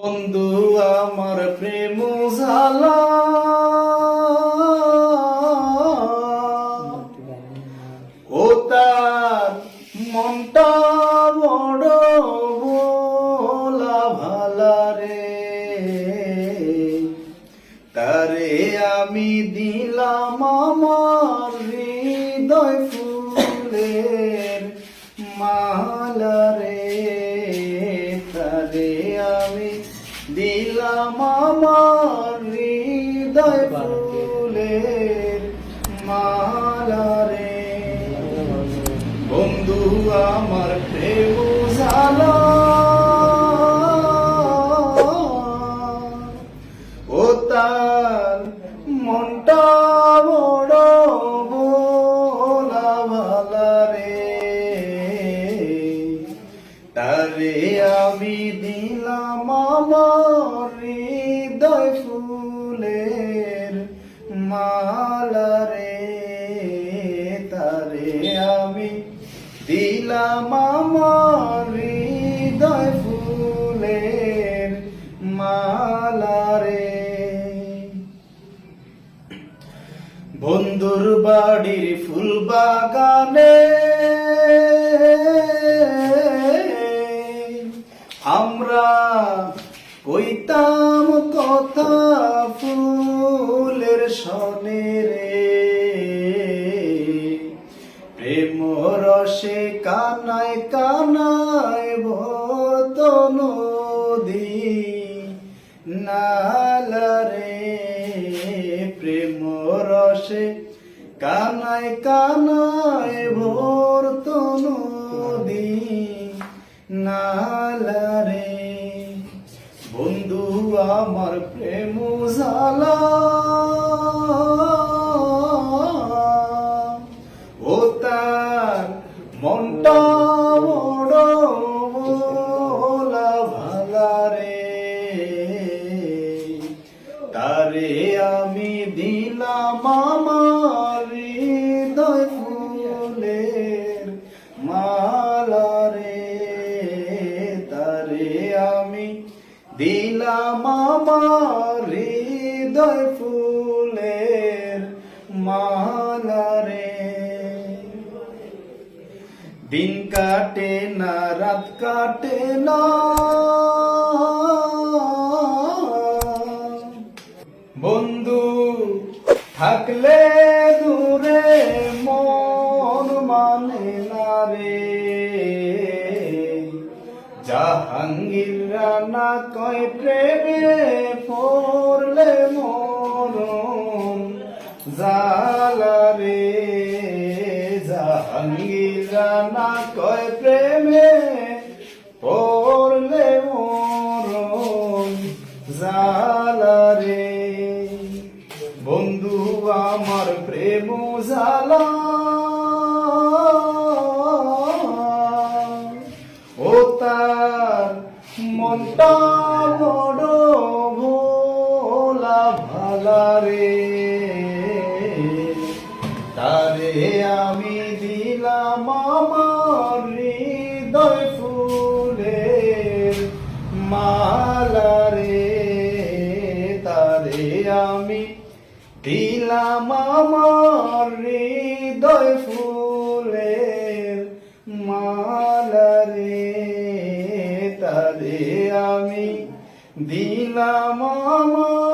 বন্ধু আমার প্রেম জালা ও তার মনটা বড় ভোলা ভালা রে, তারে আমি দিলাম আমার হৃদয় ফুলের মালা রে, তারে আমি দিলাম আমার হৃদয় ফুলের মালা রে। বন্ধু আমার প্রেম জালা ও তার মনটা বড় ভোলা ভালা রে, তারে আমি দিলাম আমার হৃদয় ফুলের মালা রে, তারে আমি দিলাম আমার হৃদয় ফুলের মালা রে। বন্ধুর বাড়ির ফুল বাগানে আমরা কইতাম কথা ফুলের সনে রে, প্রেম রসে কানায় কানায় ভরত নদী নালা রে, প্রেম রসে কানায় কানায় ভরত নদী নালা রে। বন্ধু আমার প্রেম জালা ও তার মনটা বড় ভোলা ভালা রে, তারে আমি দিলাম আমার হৃদয় ফুলের মালা রে, তারে আমি দিলাম আমার হৃদয় ফুলের মালা রে। দিন কাটে না রাত কাটে না বন্ধু থাকলে দূরে মন মানে না রে, জাহাঙ্গীর রানা কয় প্রেমে পড়লে মরণ জালা রে, জাহাঙ্গীর রানা কয় প্রেমে পড়লে মরণ জালা রে। বন্ধু আমার প্রেম জালা ও তার মনটা বড় ভোলা ভালা রে, তারে আমি দিলাম আমার হৃদয় ফুলের মালা রে, তারে আমি দিলাম আমার হৃদয় ফুলের মালা রে, তারে আমি দিলাম আমার